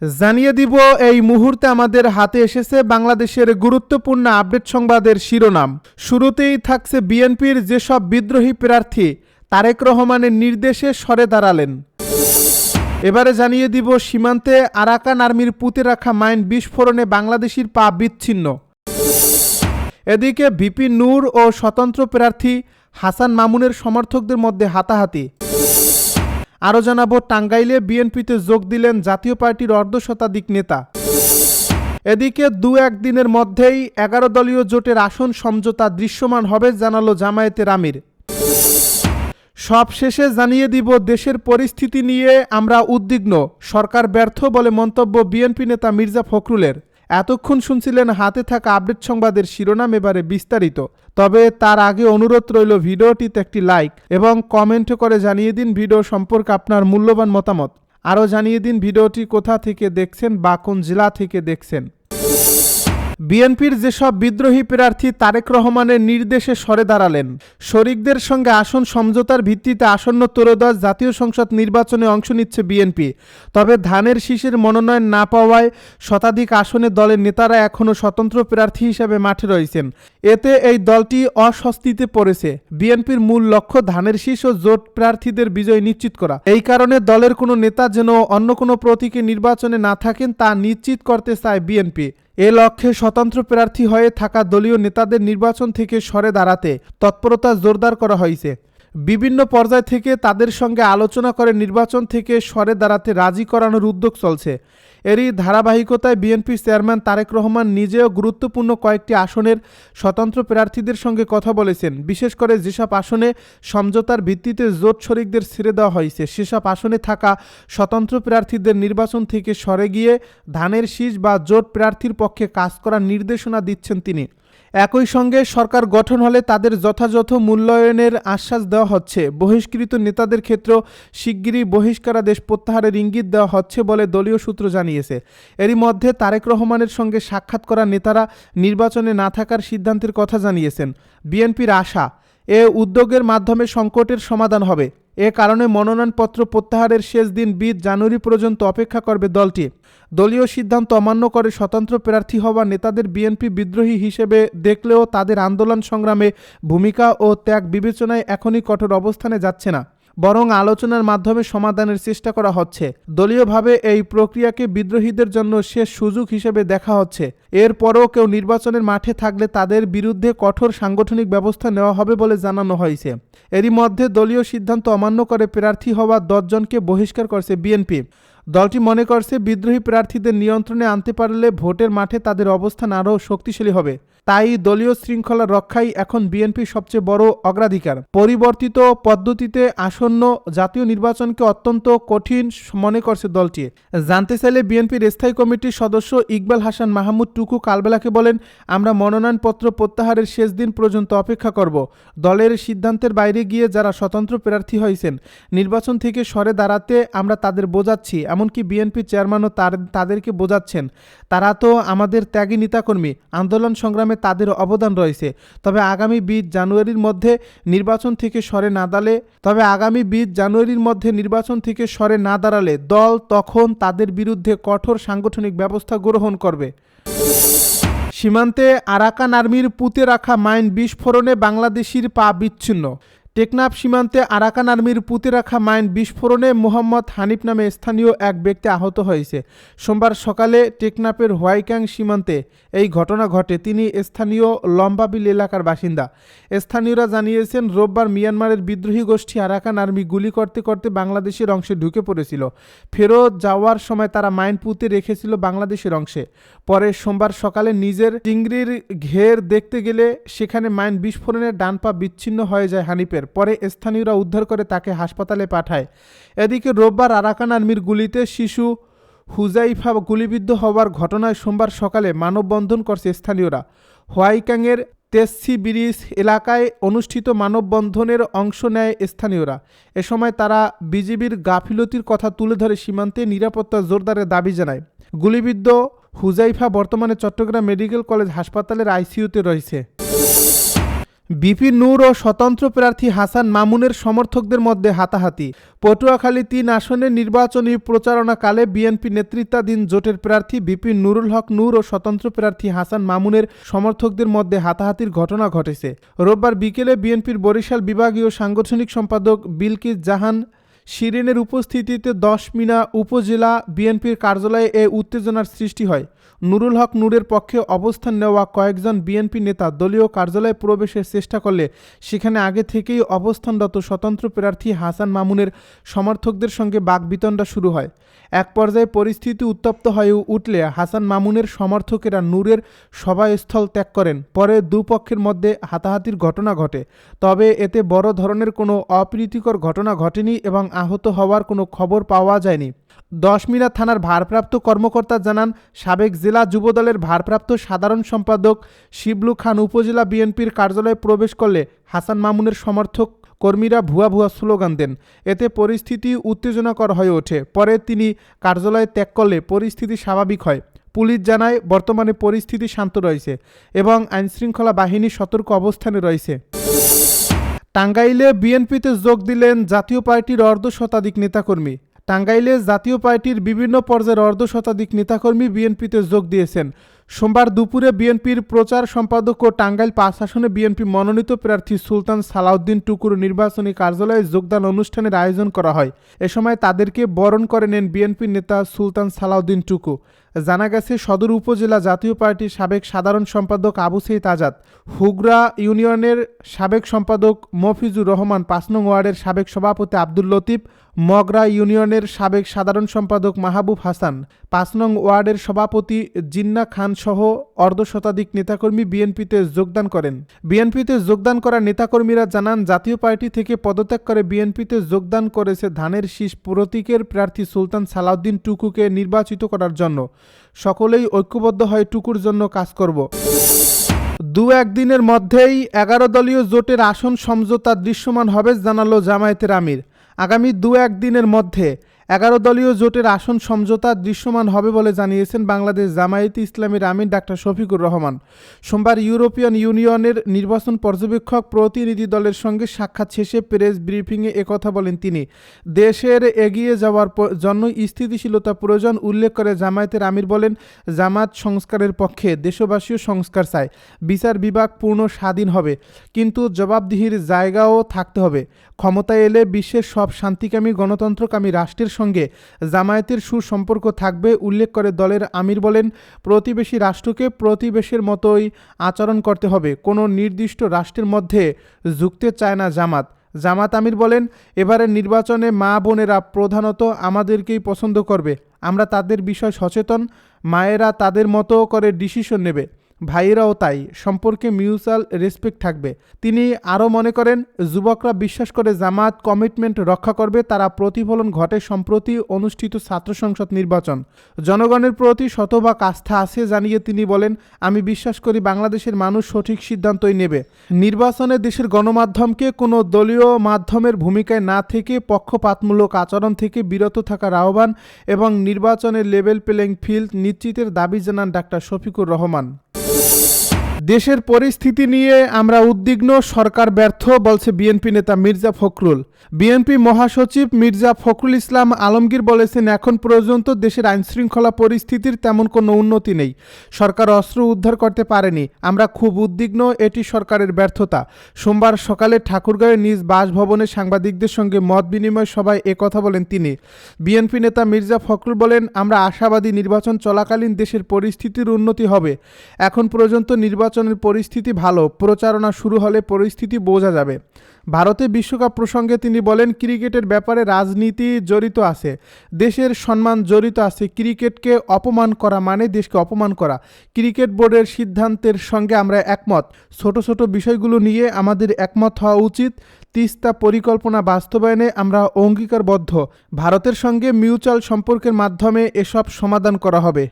জানিয়ে দিব এই মুহূর্তে আমাদের হাতে এসেছে বাংলাদেশের গুরুত্বপূর্ণ আপডেট সংবাদের শিরোনাম। শুরুতেই থাকছে বিএনপির যেসব বিদ্রোহী প্রার্থী তারেক রহমানের নির্দেশে সরে দাঁড়ালেন। এবারে জানিয়ে দিব সীমান্তে আরাকান আর্মির পুঁতে রাখা মাইন বিস্ফোরণে বাংলাদেশির পা বিচ্ছিন্ন। এদিকে ভিপি নূর ও স্বতন্ত্র প্রার্থী হাসান মামুনের সমর্থকদের মধ্যে হাতাহাতি। আরও জানাবো টাঙ্গাইলে বিএনপিতে যোগ দিলেন জাতীয় পার্টির অর্ধশতাধিক নেতা। এদিকে এক দিনের মধ্যেই 11 দলীয় জোটের আসন সমঝোতা দৃশ্যমান হবে জানালো জামায়াতের আমির। সব শেষে জানিয়ে দিব দেশের পরিস্থিতি নিয়ে আমরা উদ্বিগ্ন, সরকার ব্যর্থ বলে মন্তব্য বিএনপি নেতা মির্জা ফখরুলের। এতক্ষণ শুনছিলেন হাতে থাকা আপডেট সংবাদের শিরোনাম, এবারে বিস্তারিত। তবে তার আগে অনুরোধ রইল ভিডিওটিতে একটি লাইক এবং কমেন্ট করে জানিয়ে দিন ভিডিও সম্পর্কে আপনার মূল্যবান মতামত। আরও জানিয়ে দিন ভিডিওটি কোথা থেকে দেখছেন বা কোন জেলা থেকে দেখছেন। বিএনপির যেসব বিদ্রোহী প্রার্থী তারেক রহমানের নির্দেশে সরে দাঁড়ালেন। শরিকদের সঙ্গে আসন সমঝোতার ভিত্তিতে আসন্ন ত্রয়োদশ জাতীয় সংসদ নির্বাচনে অংশ নিচ্ছে বিএনপি। তবে ধানের শীষের মনোনয়ন না পাওয়ায় শতাধিক আসনে দলের নেতারা এখনও স্বতন্ত্র প্রার্থী হিসেবে মাঠে রয়েছেন। এতে এই দলটি অস্বস্তিতে পড়েছে। বিএনপির মূল লক্ষ্য ধানের শীষ ও জোট প্রার্থীদের বিজয় নিশ্চিত করা। এই কারণে দলের কোনো নেতা যেন অন্য কোনো প্রতীকে নির্বাচনে না থাকেন তা নিশ্চিত করতে চায় বিএনপি। এ লক্ষ্যে স্বতন্ত্র প্রার্থী হয়ে থাকা দলীয় নেতাদের নির্বাচন থেকে সরে দাঁড়াতে তৎপরতা জোরদার করা হয়েছে। বিভিন্ন পর্যায় থেকে তাদের সঙ্গে আলোচনা করে নির্বাচন থেকে সরে দাঁড়াতে রাজি করানোর উদ্যোগ চলছে। এরই ধারাবাহিকতায় বিএনপি চেয়ারম্যান তারেক রহমান নিজেও গুরুত্বপূর্ণ কয়েকটি আসনের স্বতন্ত্র প্রার্থীদের সঙ্গে কথা বলেছেন। বিশেষ করে যেসব আসনে সমঝোতার ভিত্তিতে জোট শরিকদের ছেড়ে দেওয়া হয়েছে সেসব আসনে থাকা স্বতন্ত্র প্রার্থীদের নির্বাচন থেকে সরে গিয়ে ধানের শীষ বা জোট প্রার্থীর পক্ষে কাজ করার নির্দেশনা দিচ্ছেন তিনি। একই সঙ্গে সরকার গঠন হলে তাদের যথাযথ মূল্যায়নের আশ্বাস দেওয়া হচ্ছে। বহিষ্কৃত নেতাদের ক্ষেত্রেও শিগগিরই বহিষ্কারাদেশ প্রত্যাহারের ইঙ্গিত দেওয়া হচ্ছে বলে দলীয় সূত্র জানিয়েছে। এরই মধ্যে তারেক রহমানের সঙ্গে সাক্ষাৎ করা নেতারা নির্বাচনে না থাকার সিদ্ধান্তের কথা জানিয়েছেন। বিএনপির আশা, এ উদ্যোগের মাধ্যমে সংকটের সমাধান হবে। এ কারণে মনোনয়নপত্র প্রত্যাহারের শেষ দিন 20 জানুয়ারি পর্যন্ত অপেক্ষা করবে দলটি। দলীয় সিদ্ধান্ত অমান্য করে স্বতন্ত্র প্রার্থী হওয়া নেতাদের বিএনপি বিদ্রোহী হিসেবে দেখলেও তাদের আন্দোলন সংগ্রামে ভূমিকা ও ত্যাগ বিবেচনায় এখনই কঠোর অবস্থানে যাচ্ছে না, বরং আলোচনার মাধ্যমে সমাধানের চেষ্টা করা হচ্ছে। দলীয়ভাবে এই প্রক্রিয়াকে বিদ্রোহীদের জন্য শেষ সুযোগ হিসেবে দেখা হচ্ছে। এরপরও কেউ নির্বাচনের মাঠে থাকলে তাদের বিরুদ্ধে কঠোর সাংগঠনিক ব্যবস্থা নেওয়া হবে বলে জানানো হয়েছে। এরই মধ্যে দলীয় সিদ্ধান্ত অমান্য করে প্রার্থী হওয়া 10 জনকে বহিষ্কার করছে বিএনপি। দলটি মনে করছে বিদ্রোহী প্রার্থীদের নিয়ন্ত্রণে আনতে পারলে ভোটের মাঠে তাদের অবস্থান আরও শক্তিশালী হবে। তাই দলীয় শৃঙ্খলা রক্ষাই এখন বিএনপির সবচেয়ে বড় অগ্রাধিকার। পরিবর্তিত পদ্ধতিতে আসন্ন জাতীয় নির্বাচনকে অত্যন্ত কঠিন মনে করছে দলটি। জানতে চাইলে বিএনপির স্থায়ী কমিটির সদস্য ইকবাল হাসান মাহমুদ টুকু কালবেলাকে বলেন, আমরা মনোনয়নপত্র প্রত্যাহারের শেষ দিন পর্যন্ত অপেক্ষা করব। দলের সিদ্ধান্তের বাইরে গিয়ে যারা স্বতন্ত্র প্রার্থী হয়েছেন নির্বাচন থেকে সরে দাঁড়াতে আমরা তাদের বোঝাচ্ছি, এমনকি বিএনপি চেয়ারম্যানও তাদেরকে বোঝাচ্ছেন। তারা তো আমাদের ত্যাগী নেতাকর্মী, আন্দোলন সংগ্রামে তাদের অবদান রয়েছে। তবে আগামী 20 জানুয়ারির মধ্যে নির্বাচন থেকে সরে না দাঁড়ালে দল তখন তাদের বিরুদ্ধে কঠোর সাংগঠনিক ব্যবস্থা গ্রহণ করবে। সীমান্তে আরাকান আর্মির পুঁতে রাখা মাইন বিস্ফোরণে বাংলাদেশির পা বিচ্ছিন্ন। টেকনাফ সীমান্তে আরাকান আর্মির পুঁতে রাখা মাইন বিস্ফোরণে মোহাম্মদ হানিফ নামে স্থানীয় এক ব্যক্তি আহত হয়েছে। সোমবার সকালে টেকনাফের হোয়াইক্যাং সীমান্তে এই ঘটনা ঘটে। তিনি স্থানীয় লম্বাবিল এলাকার বাসিন্দা। স্থানীয়রা জানিয়েছেন, রোববার মিয়ানমারের বিদ্রোহী গোষ্ঠী আরাকান আর্মি গুলি করতে করতে বাংলাদেশের অংশে ঢুকে পড়েছিল। ফেরত যাওয়ার সময় তারা মাইন পুঁতে রেখেছিল বাংলাদেশের অংশে। পরে সোমবার সকালে নিজের চিংড়ির ঘের দেখতে গেলে সেখানে মাইন বিস্ফোরণে ডান পা বিচ্ছিন্ন হয়ে যায় হানিফের। পরে স্থানীয়রা উদ্ধার করে তাকে হাসপাতালে পাঠায়। এদিকে রোববার আরাকান আর্মির গুলিতে শিশু হুজাইফা গুলিবিদ্ধ হওয়ার ঘটনায় সোমবার সকালে মানববন্ধন করছে স্থানীয়রা। হোয়াইক্যাংয়ের তেসি ব্রিজ এলাকায় অনুষ্ঠিত মানববন্ধনের অংশ নেয় স্থানীয়রা। এ সময় তারা বিজিবির গাফিলতির কথা তুলে ধরে সীমান্তে নিরাপত্তা জোরদারের দাবি জানায়। গুলিবিদ্ধ হুজাইফা বর্তমানে চট্টগ্রাম মেডিকেল কলেজ হাসপাতালের আইসিইউতে রয়েছে। বিপি নূর ও স্বতন্ত্র প্রার্থী হাসান মামুনের সমর্থকদের মধ্যে হাতাহাতি। পটুয়াখালী ৩ আসনে নির্বাচনী প্রচারণাকালে বিএনপি নেতৃত্বাধীন জোটের প্রার্থী বিপি নুরুল হক নূর ও স্বতন্ত্র প্রার্থী হাসান মামুনের সমর্থকদের মধ্যে হাতাহাতির ঘটনা ঘটেছে। রোববার বিকেলে বিএনপির বরিশাল বিভাগীয় সাংগঠনিক সম্পাদক বিলকিস জাহান শিরিনের উপস্থিতিতে ১০ মিনা উপজেলা বিএনপির কার্যালয়ে এ উত্তেজনার সৃষ্টি হয়। নুরুল হক নূরের পক্ষে অবস্থান নেওয়া কয়েকজন বিএনপি নেতা দলীয় কার্যালয়ে প্রবেশের চেষ্টা করলে সেখানে আগে থেকেই অবস্থানরত স্বতন্ত্র প্রার্থী হাসান মামুনের সমর্থকদের সঙ্গে বাকবিতণ্ডা শুরু হয়। এক পর্যায়ে পরিস্থিতি উত্তপ্ত হয়ে উঠলে হাসান মামুনের সমর্থকেরা নূরের সভাস্থল ত্যাগ করেন। পরে দুপক্ষের মধ্যে হাতাহাতির ঘটনা ঘটে, তবে এতে বড় ধরনের কোনো অপ্রীতিকর ঘটনা ঘটেনি এবং আহত হওয়ার কোনো খবর পাওয়া যায়নি। ১০ মিনা থানার ভারপ্রাপ্ত কর্মকর্তা জানান, সাবেক জেলা যুবদলের ভারপ্রাপ্ত সাধারণ সম্পাদক শিবলু খান উপজেলা বিএনপির কার্যালয়ে প্রবেশ করলে হাসান মামুনের সমর্থক কর্মীরা ভুয়া স্লোগান দেন। এতে পরিস্থিতি উত্তেজনাকর হয়ে ওঠে। পরে তিনি কার্যালয় ত্যাগ করলে পরিস্থিতি স্বাভাবিক হয়। পুলিশ জানায়, বর্তমানে পরিস্থিতি শান্ত রয়েছে এবং আইনশৃঙ্খলা বাহিনী সতর্ক অবস্থানে রয়েছে। টাঙ্গাইলে বিএনপিতে যোগ দিলেন জাতীয় পার্টির অর্ধশতাধিক নেতাকর্মী। টাঙ্গাইলে জাতীয় পার্টির বিভিন্ন পর্যায়ের অর্ধশতাধিক নেতাকর্মী বিএনপিতে যোগ দিয়েছেন। সোমবার দুপুরে বিএনপির প্রচার সম্পাদক ও টাঙ্গাইল ৫ আসনে বিএনপি মনোনীত প্রার্থী সুলতান সালাউদ্দিন টুকুর নির্বাচনী কার্যালয়ে যোগদান অনুষ্ঠানের আয়োজন করা হয়। এ সময় তাদেরকে বরণ করে নেন বিএনপি নেতা সুলতান সালাউদ্দিন টুকু। জানা গেছে, সদর উপজেলা জাতীয় পার্টির সাবেক সাধারণ সম্পাদক আবু সঈদ আজাদ, হুগরা ইউনিয়নের সাবেক সম্পাদক মফিজুর রহমান, ৫ নং ওয়ার্ডের সাবেক সভাপতি আব্দুল লতিফ, মগরা ইউনিয়নের সাবেক সাধারণ সম্পাদক মাহবুব হাসান, ৫ নং ওয়ার্ডের সভাপতি জিন্না খান সহ অর্ধশতাধিক নেতাকর্মী বিএনপিতে যোগদান করেন। বিএনপিতে যোগদান করা নেতাকর্মীরা জানান, জাতীয় পার্টি থেকে পদত্যাগ করে বিএনপিতে যোগদান করেছে ধানের শীষ প্রতীকের প্রার্থী সুলতান সালাউদ্দিন টুকুকে নির্বাচিত করার জন্য। সকলেই ঐক্যবদ্ধ হয়ে টুকুর জন্য কাজ করব। ২-১ দিনের মধ্যেই ১১ দলীয় জোটের আসন সমঝোতা দৃশ্যমান হবে জানালো জামায়াতের আমির। আগামী ২-১ দিনের মধ্যে ১১ দলীয় জোটের আসন সমঝোতা দৃশ্যমান হবে বলে জানিয়েছেন বাংলাদেশ জামায়াতে ইসলামীর আমির ডাক্তার শফিকুর রহমান। সোমবার ইউরোপিয়ান ইউনিয়নের নির্বাচন পর্যবেক্ষক প্রতিনিধি দলের সঙ্গে সাক্ষাৎ শেষে প্রেস ব্রিফিংয়ে একথা বলেন তিনি। দেশের এগিয়ে যাওয়ার জন্য স্থিতিশীলতা প্রয়োজন উল্লেখ করে জামায়াতের আমির বলেন, জামায়াত সংস্কারের পক্ষে, দেশবাসীও সংস্কার চায়। বিচার বিভাগ পূর্ণ স্বাধীন হবে, কিন্তু জবাবদিহির জায়গাও থাকতে হবে। ক্ষমতায় এলে বিশ্বের সব শান্তিকামী গণতন্ত্রকামী রাষ্ট্রের সঙ্গে জামায়াতের সুসম্পর্ক থাকবে উল্লেখ করে দলের আমির বলেন, প্রতিবেশী রাষ্ট্রকে প্রতিবেশীর মতোই আচরণ করতে হবে। কোনো নির্দিষ্ট রাষ্ট্রের মধ্যে ঝুঁকতে চায় না জামাত আমির বলেন, এবারের নির্বাচনে মা বোনেরা প্রধানত আমাদেরকেই পছন্দ করবে। আমরা তাদের বিষয় সচেতন। মায়েরা তাদের মতো করে ডিসিশন নেবে, ভাইয়েরাও তাই। সম্পর্কে মিউচুয়াল রেসপেক্ট থাকবে। তিনি আরও মনে করেন, যুবকরা বিশ্বাস করে জামায়াত কমিটমেন্ট রক্ষা করবে, তারা প্রতিফলন ঘটে সম্প্রতি অনুষ্ঠিত ছাত্র সংসদ নির্বাচন। জনগণের প্রতি শতভাগ আস্থা আছে জানিয়ে তিনি বলেন, আমি বিশ্বাস করি বাংলাদেশের মানুষ সঠিক সিদ্ধান্তই নেবে। নির্বাচনে দেশের গণমাধ্যমকে কোনো দলীয় মাধ্যমের ভূমিকায় না থেকে পক্ষপাতমূলক আচরণ থেকে বিরত থাকার আহ্বান এবং নির্বাচনের লেভেল প্লেইং ফিল্ড নিশ্চিতের দাবি জানান ডাক্তার শফিকুর রহমান। দেশের পরিস্থিতি নিয়ে আমরা উদ্বিগ্ন, সরকার ব্যর্থ, বলছে বিএনপি নেতা মির্জা ফখরুল। বিএনপি মহাসচিব মির্জা ফখরুল ইসলাম আলমগীর বলেছেন, এখন পর্যন্ত দেশের আইনশৃঙ্খলা পরিস্থিতির তেমন কোনো উন্নতি নেই। সরকার অস্ত্র উদ্ধার করতে পারেনি। আমরা খুব উদ্বিগ্ন, এটি সরকারের ব্যর্থতা। সোমবার সকালে ঠাকুরগাঁওয়ে নিজ বাসভবনে সাংবাদিকদের সঙ্গে মত বিনিময় সভায় একথা বলেন তিনি। বিএনপি নেতা মির্জা ফখরুল বলেন, আমরা আশাবাদী নির্বাচন চলাকালীন দেশের পরিস্থিতির উন্নতি হবে। এখন পর্যন্ত নির্বাচনের পরিস্থিতি ভালো, প্রচারণা শুরু হলে পরিস্থিতি বোঝা যাবে। ভারতে বিশ্বকাপ প্রসঙ্গে তিনি বলেন, ক্রিকেটের ব্যাপারে রাজনীতি জড়িত আছে, দেশের সম্মান জড়িত আছে। ক্রিকেটকে অপমান করা মানে দেশকে অপমান করা। ক্রিকেট বোর্ডের সিদ্ধান্তের সঙ্গে আমরা একমত। ছোট ছোট বিষয়গুলো নিয়ে আমাদের একমত হওয়া উচিত। তিস্তা পরিকল্পনা বাস্তবায়নে আমরা অঙ্গীকারবদ্ধ। ভারতের সঙ্গে মিউচুয়াল সম্পর্কের মাধ্যমে এসব সমাধান করা হবে।